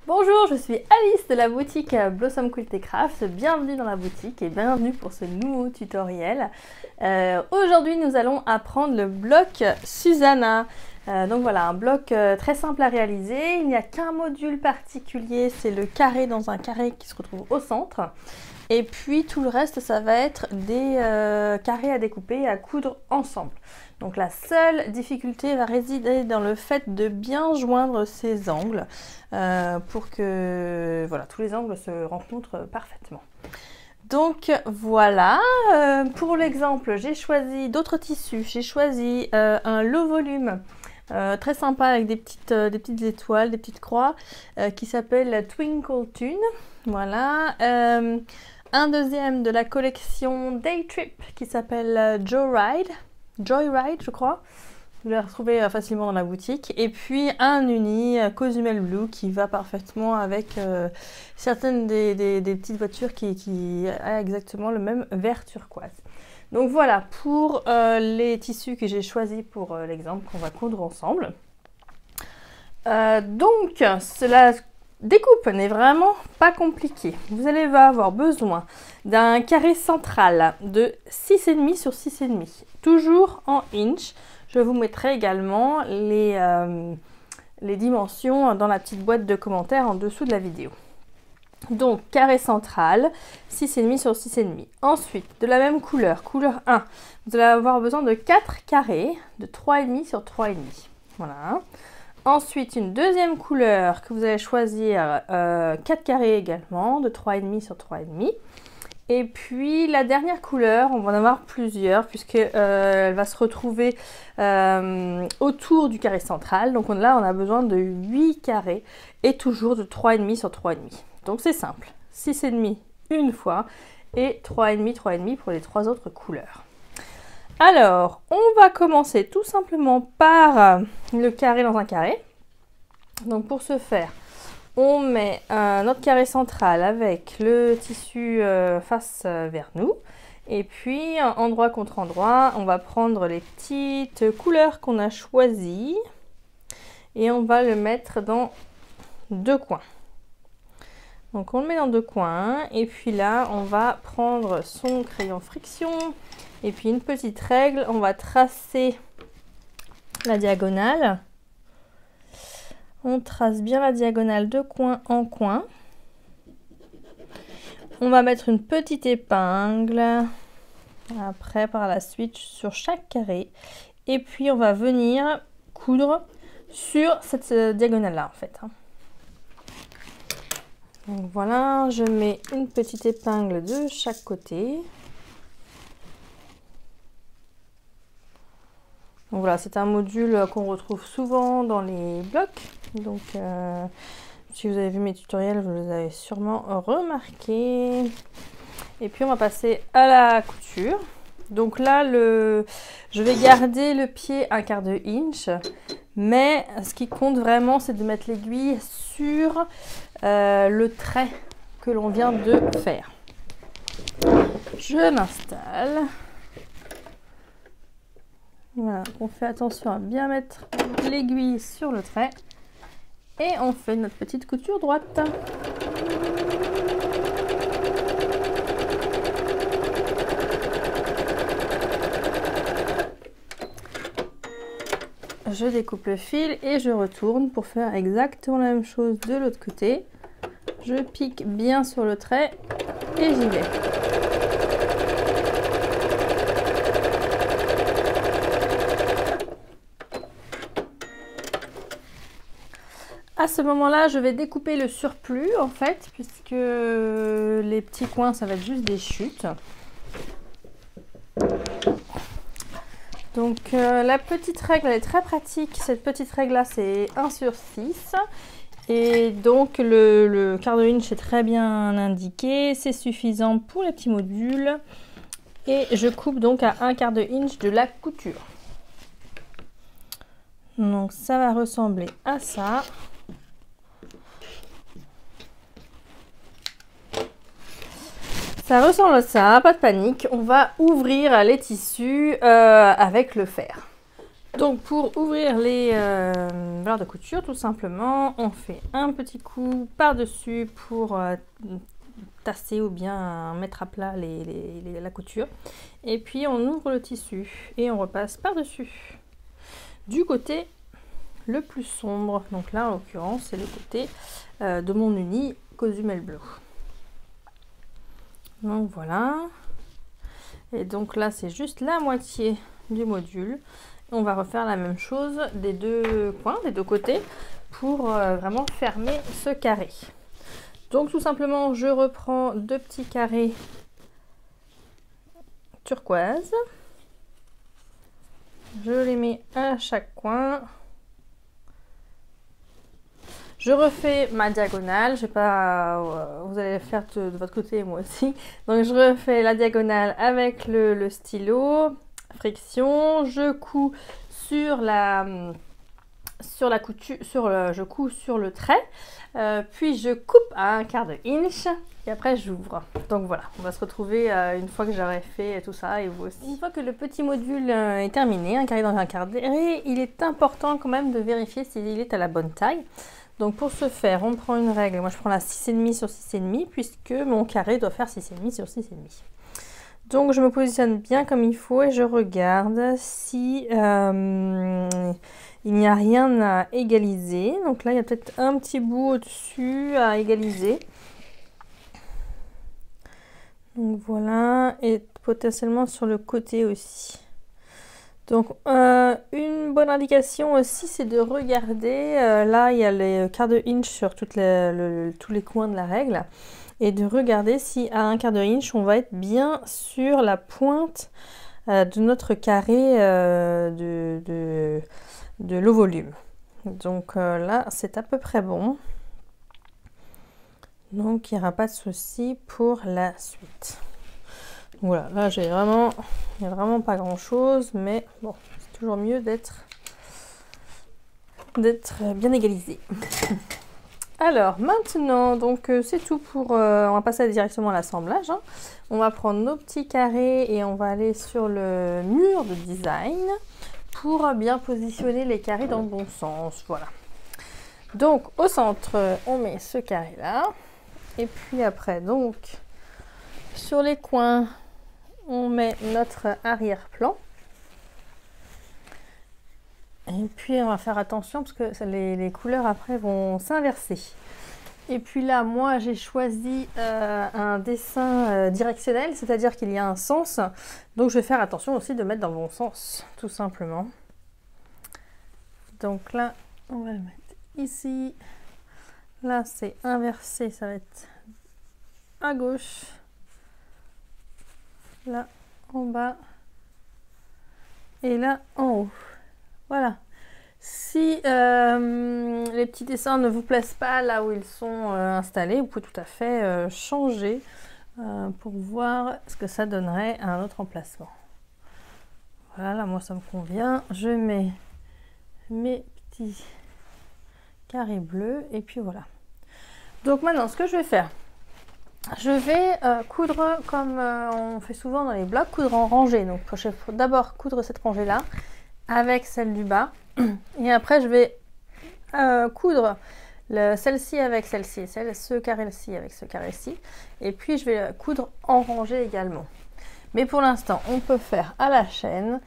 Bonjour, je suis Alice de la boutique Blossom Quilt & Craft. Bienvenue dans la boutique et bienvenue pour ce nouveau tutoriel. Aujourd'hui, nous allons apprendre le bloc Susanna. Donc voilà, un bloc très simple à réaliser. Il n'y a qu'un module particulier, c'est le carré dans un carré qui se retrouve au centre. Et puis tout le reste, ça va être des carrés à découper et à coudre ensemble. Donc la seule difficulté va résider dans le fait de bien joindre ces angles pour que voilà, tous les angles se rencontrent parfaitement. Donc voilà, pour l'exemple, j'ai choisi d'autres tissus. J'ai choisi un low volume très sympa avec des petites étoiles, des petites croix qui s'appelle Twinkle Tune. Voilà. Un deuxième de la collection Day Trip qui s'appelle Joyride, je crois. Vous la retrouvez facilement dans la boutique. Et puis un uni Cozumel Blue qui va parfaitement avec certaines des petites voitures qui a exactement le même vert turquoise. Donc voilà pour les tissus que j'ai choisis pour l'exemple qu'on va coudre ensemble. Donc cela découpe n'est vraiment pas compliqué. Vous allez avoir besoin d'un carré central de 6,5 sur 6,5, toujours en inch. Je vous mettrai également les dimensions dans la petite boîte de commentaires en dessous de la vidéo. Donc carré central, 6,5 sur 6,5. Ensuite, de la même couleur, couleur 1, vous allez avoir besoin de 4 carrés de 3,5 sur 3,5. Voilà. Ensuite, une deuxième couleur que vous allez choisir, 4 carrés également, de 3,5 sur 3,5. Et puis la dernière couleur, on va en avoir plusieurs, puisqu'elle va se retrouver autour du carré central. Donc là, on a besoin de 8 carrés et toujours de 3,5 sur 3,5. Donc c'est simple, 6,5 une fois et 3,5 pour les 3 autres couleurs. Alors, on va commencer tout simplement par le carré dans un carré. Donc pour ce faire, on met notre carré central avec le tissu face vers nous. Et puis, endroit contre endroit, on va prendre les petites couleurs qu'on a choisies. Et on va le mettre dans deux coins. Donc on le met dans deux coins. Et puis là, on va prendre son crayon friction. Et puis une petite règle, on va tracer la diagonale. On trace bien la diagonale de coin en coin. On va mettre une petite épingle. Après, par la suite, sur chaque carré. Et puis, on va venir coudre sur cette diagonale-là, en fait. Donc voilà, je mets une petite épingle de chaque côté. Donc voilà, c'est un module qu'on retrouve souvent dans les blocs. Donc si vous avez vu mes tutoriels, vous les avez sûrement remarqué. Et puis on va passer à la couture. Donc là, je vais garder le pied un quart de inch. Mais ce qui compte vraiment, c'est de mettre l'aiguille sur le trait que l'on vient de faire. Je m'installe. Voilà, on fait attention à bien mettre l'aiguille sur le trait et on fait notre petite couture droite. Je découpe le fil et je retourne pour faire exactement la même chose de l'autre côté. Je pique bien sur le trait et j'y vais. À ce moment-là, je vais découper le surplus en fait, puisque les petits coins, ça va être juste des chutes. Donc la petite règle, elle est très pratique. Cette petite règle-là, c'est 1 sur 6. Et donc le quart de inch est très bien indiqué. C'est suffisant pour les petits modules. Et je coupe donc à 1 quart de inch de la couture. Donc ça va ressembler à ça. Ça ressemble à ça, pas de panique. On va ouvrir les tissus avec le fer. Donc pour ouvrir les barres de couture, tout simplement, on fait un petit coup par-dessus pour tasser ou bien mettre à plat la couture. Et puis on ouvre le tissu et on repasse par-dessus. Du côté le plus sombre, donc là en l'occurrence c'est le côté de mon uni Cozumel Blue. Donc voilà. Et donc là c'est juste la moitié du module. On va refaire la même chose des deux coins, des deux côtés, pour vraiment fermer ce carré. Donc tout simplement, je reprends deux petits carrés turquoise. Je les mets à chaque coin. Je refais ma diagonale. Je sais pas, vous allez le faire de votre côté, moi aussi. Donc je refais la diagonale avec le stylo. Friction, je couds sur la couture, je couds sur le trait, puis je coupe à 1/4 inch et après j'ouvre. Donc voilà, on va se retrouver une fois que j'aurai fait tout ça et vous aussi. Une fois que le petit module est terminé, un carré dans un carré, il est important quand même de vérifier s'il est à la bonne taille. Donc pour ce faire, on prend une règle, moi je prends la 6,5 sur 6,5 puisque mon carré doit faire 6,5 sur 6,5. Donc je me positionne bien comme il faut et je regarde si il n'y a rien à égaliser. Donc là il y a peut-être un petit bout au-dessus à égaliser. Donc voilà, et potentiellement sur le côté aussi. Donc une bonne indication aussi c'est de regarder, là il y a les quarts de inch sur tous les coins de la règle. Et de regarder si à 1/4 inch on va être bien sur la pointe de notre carré de low volume. Donc là c'est à peu près bon. Donc il n'y aura pas de souci pour la suite. Voilà, là il n'y a vraiment pas grand chose, mais bon, c'est toujours mieux d'être bien égalisé. Alors maintenant, donc c'est tout pour... on va passer directement à l'assemblage. Hein. On va prendre nos petits carrés et on va aller sur le mur de design pour bien positionner les carrés dans le bon sens. Voilà. Donc au centre, on met ce carré là. Et puis après, donc sur les coins, on met notre arrière-plan. Et puis on va faire attention parce que les couleurs après vont s'inverser. Et puis là, moi j'ai choisi un dessin directionnel, c'est-à-dire qu'il y a un sens. Donc je vais faire attention aussi de mettre dans le bon sens, tout simplement. Donc là, on va le mettre ici. Là c'est inversé, ça va être à gauche. Là en bas. Et là en haut. Voilà. Si les petits dessins ne vous plaisent pas là où ils sont installés, vous pouvez tout à fait changer pour voir ce que ça donnerait à un autre emplacement. Voilà, là moi ça me convient. Je mets mes petits carrés bleus et puis voilà. Donc maintenant ce que je vais faire, je vais coudre comme on fait souvent dans les blocs, coudre en rangée. Donc je vais d'abord coudre cette rangée là avec celle du bas et après je vais coudre celle-ci avec celle-ci et ce carré-ci avec ce carré-ci et puis je vais coudre en rangée également. Mais pour l'instant on peut faire à la chaîne,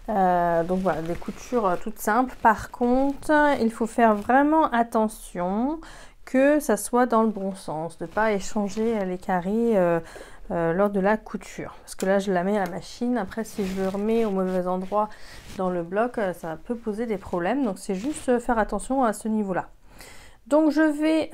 donc voilà, des coutures toutes simples. Par contre il faut faire vraiment attention que ça soit dans le bon sens, de ne pas échanger les carrés lors de la couture, parce que là je la mets à la machine, après si je le remets au mauvais endroit dans le bloc, ça peut poser des problèmes, donc c'est juste faire attention à ce niveau là. Donc je vais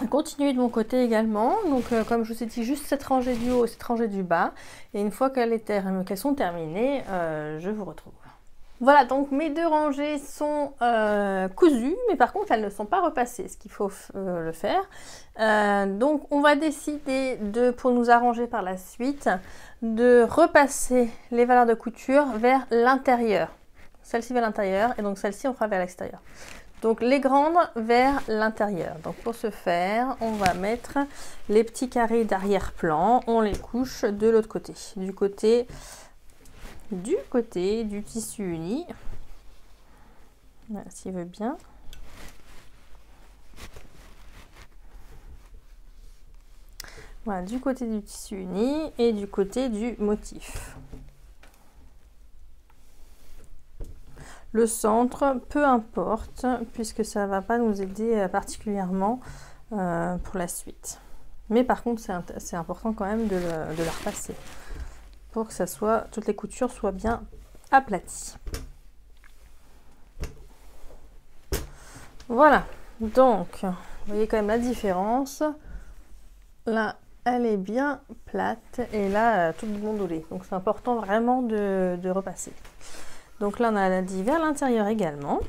continuer de mon côté également, donc comme je vous ai dit, juste cette rangée du haut et cette rangée du bas, et une fois qu'elles sont terminées, je vous retrouve. Voilà, donc mes deux rangées sont cousues, mais par contre elles ne sont pas repassées, ce qu'il faut le faire. Donc on va décider pour nous arranger par la suite, de repasser les valeurs de couture vers l'intérieur. Celle-ci vers l'intérieur et donc celle-ci on fera vers l'extérieur. Donc les grandes vers l'intérieur. Donc pour ce faire, on va mettre les petits carrés d'arrière-plan, on les couche de l'autre côté, du côté du côté du tissu uni. Voilà, s'il veut bien. Voilà, du côté du tissu uni et du côté du motif. Le centre, peu importe, puisque ça ne va pas nous aider particulièrement pour la suite. Mais par contre, c'est important quand même de la repasser pour que toutes les coutures soient bien aplaties. Voilà, donc, vous voyez quand même la différence. Là, elle est bien plate et là, toute ondulée. Donc, c'est important vraiment de repasser. Donc là, on a dit vers l'intérieur également.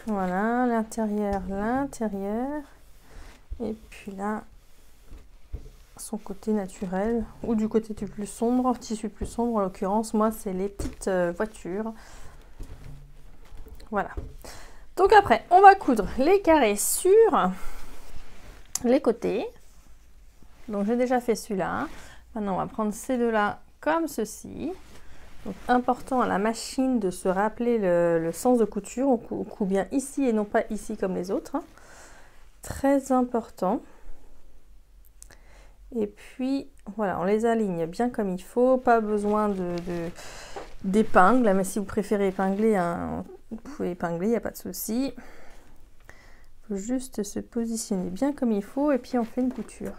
Voilà, l'intérieur. Et puis là, son côté naturel, ou du côté du plus sombre, tissu plus sombre en l'occurrence. Moi, c'est les petites voitures. Voilà. Donc après, on va coudre les carrés sur les côtés. Donc j'ai déjà fait celui-là. Maintenant, on va prendre ces deux-là comme ceci. Donc important à la machine de se rappeler le sens de couture. On coud bien ici et non pas ici comme les autres. Très important. Et puis voilà, on les aligne bien comme il faut. Pas besoin d'épingle. Mais si vous préférez épingler, hein, vous pouvez épingler, il n'y a pas de souci. Il faut juste se positionner bien comme il faut et puis on fait une couture.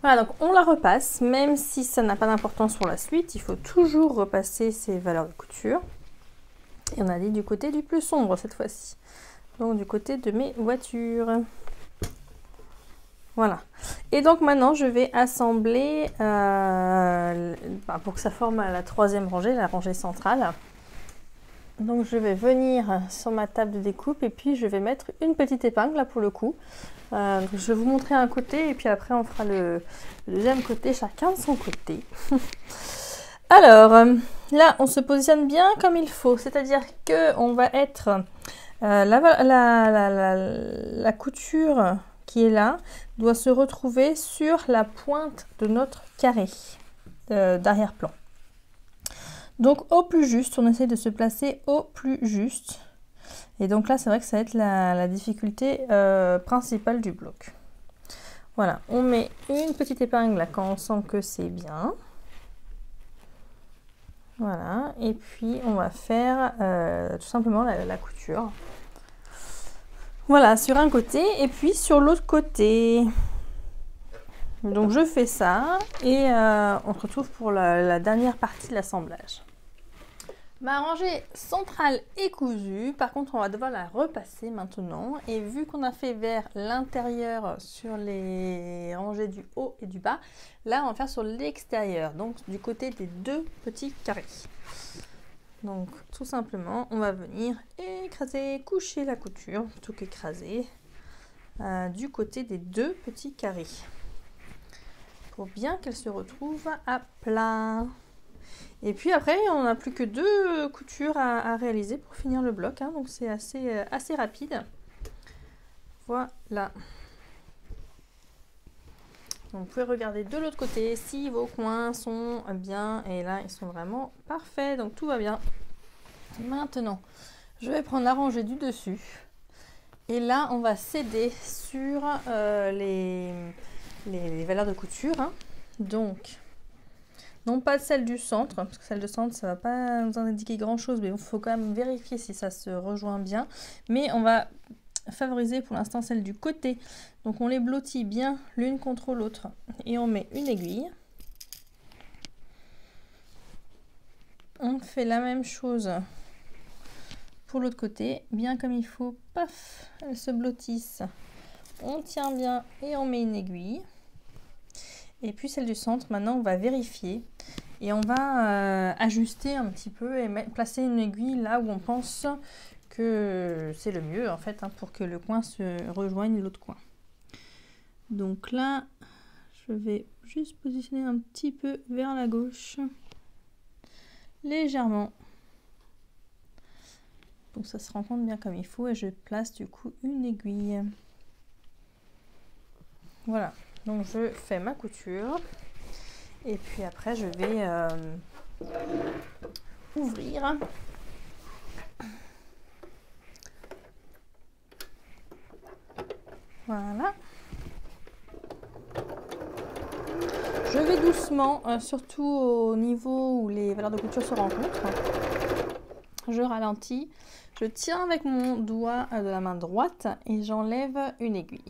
Voilà, donc on la repasse, même si ça n'a pas d'importance pour la suite, il faut toujours repasser ces valeurs de couture. Et on a dit du côté du plus sombre cette fois-ci. Donc du côté de mes voitures. Voilà. Et donc maintenant, je vais assembler pour que ça forme la troisième rangée, la rangée centrale. Donc je vais venir sur ma table de découpe et puis je vais mettre une petite épingle là pour le coup. Je vais vous montrer un côté et puis après on fera le deuxième côté, chacun de son côté. Alors là on se positionne bien comme il faut, c'est-à-dire que on va être la couture qui est là doit se retrouver sur la pointe de notre carré d'arrière-plan. Donc au plus juste, on essaie de se placer au plus juste. Et donc là, c'est vrai que ça va être la difficulté principale du bloc. Voilà, on met une petite épingle là quand on sent que c'est bien. Voilà, et puis on va faire tout simplement la couture. Voilà, sur un côté et puis sur l'autre côté. Donc je fais ça et on se retrouve pour la dernière partie de l'assemblage. Ma rangée centrale est cousue, par contre on va devoir la repasser maintenant. Et vu qu'on a fait vers l'intérieur sur les rangées du haut et du bas, là on va faire sur l'extérieur, donc du côté des deux petits carrés. Donc tout simplement on va venir écraser, coucher la couture, plutôt qu'écraser, du côté des deux petits carrés. Pour bien qu'elle se retrouve à plat. Et puis après, on n'a plus que deux coutures à réaliser pour finir le bloc, hein, donc c'est assez rapide. Voilà. Donc, vous pouvez regarder de l'autre côté si vos coins sont bien. Et là, ils sont vraiment parfaits, donc tout va bien. Maintenant, je vais prendre la rangée du dessus. Et là, on va s'aider sur les valeurs de couture. Hein. Donc, non pas celle du centre, parce que celle du centre, ça ne va pas nous indiquer grand-chose, mais il faut quand même vérifier si ça se rejoint bien. Mais on va favoriser pour l'instant celle du côté. Donc, on les blottit bien l'une contre l'autre. Et on met une aiguille. On fait la même chose pour l'autre côté, bien comme il faut. Paf, elles se blottissent. on tient bien et on met une aiguille. Et puis celle du centre, maintenant on va vérifier. Et on va ajuster un petit peu et placer une aiguille là où on pense que c'est le mieux en fait, hein, pour que le coin se rejoigne l'autre coin. Donc là, je vais juste positionner un petit peu vers la gauche, légèrement. Donc ça se rencontre bien comme il faut et je place du coup une aiguille. Voilà, donc je fais ma couture et puis après je vais ouvrir. Voilà. Je vais doucement, surtout au niveau où les valeurs de couture se rencontrent. Je ralentis, je tiens avec mon doigt de la main droite et j'enlève une aiguille.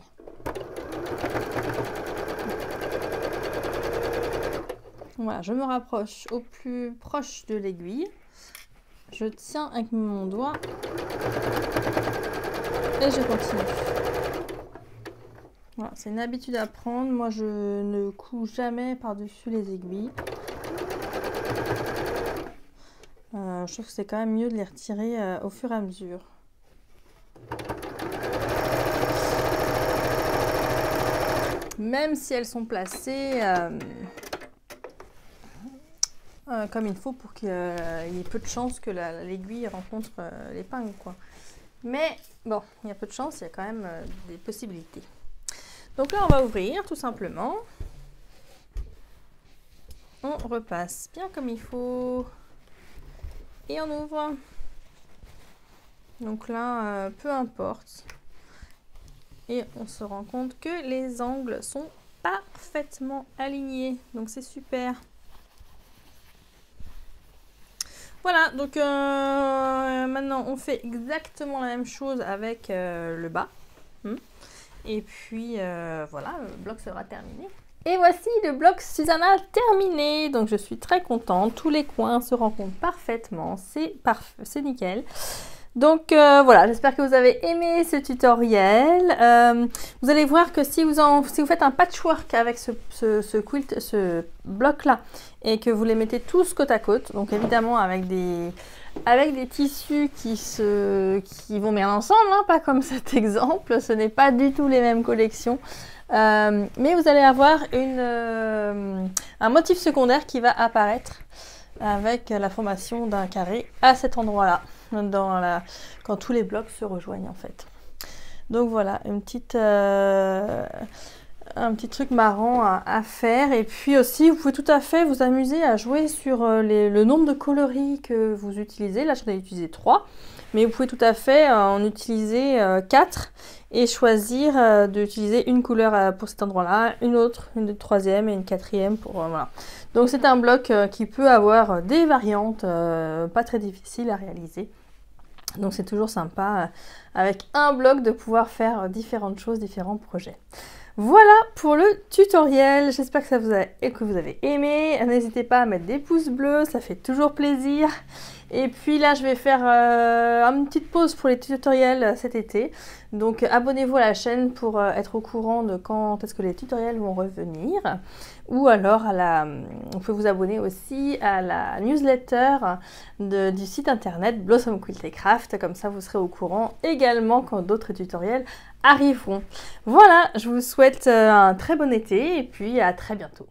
Voilà, je me rapproche au plus proche de l'aiguille. Je tiens avec mon doigt et je continue. Voilà, c'est une habitude à prendre. Moi, je ne couds jamais par-dessus les aiguilles. Je trouve que c'est quand même mieux de les retirer au fur et à mesure. Même si elles sont placées comme il faut pour qu'il y ait peu de chances que l'aiguille rencontre l'épingle, quoi. Mais bon, il y a peu de chance, il y a quand même des possibilités. Donc là, on va ouvrir tout simplement. On repasse bien comme il faut. Et on ouvre. Donc là, peu importe. Et on se rend compte que les angles sont parfaitement alignés. Donc c'est super. Voilà, donc maintenant on fait exactement la même chose avec le bas. Et puis voilà, le bloc sera terminé. Et voici le bloc Susanna terminé. Donc je suis très contente. Tous les coins se rencontrent parfaitement. C'est parfait, c'est nickel. Donc voilà, j'espère que vous avez aimé ce tutoriel. Vous allez voir que si vous faites un patchwork avec ce quilt, ce bloc là, et que vous les mettez tous côte à côte, donc évidemment avec des tissus qui vont bien ensemble, hein, pas comme cet exemple, ce n'est pas du tout les mêmes collections. Mais vous allez avoir un motif secondaire qui va apparaître avec la formation d'un carré à cet endroit-là, quand tous les blocs se rejoignent en fait. Donc voilà, un petit truc marrant à faire. Et puis aussi, vous pouvez tout à fait vous amuser à jouer sur le nombre de coloris que vous utilisez. Là, j'en ai utilisé 3. Mais vous pouvez tout à fait en utiliser 4 et choisir d'utiliser une couleur pour cet endroit-là, une autre, une troisième et une quatrième pour voilà. Donc c'est un bloc qui peut avoir des variantes pas très difficiles à réaliser. Donc c'est toujours sympa avec un bloc de pouvoir faire différentes choses, différents projets. Voilà pour le tutoriel, j'espère que vous avez aimé. N'hésitez pas à mettre des pouces bleus, ça fait toujours plaisir. Et puis là, je vais faire une petite pause pour les tutoriels cet été. Donc abonnez-vous à la chaîne pour être au courant de quand est-ce que les tutoriels vont revenir. Ou alors, on peut vous abonner aussi à la newsletter du site internet Blossom Quilt & Craft. Comme ça, vous serez au courant également quand d'autres tutoriels arriveront. Voilà, je vous souhaite un très bon été et puis à très bientôt.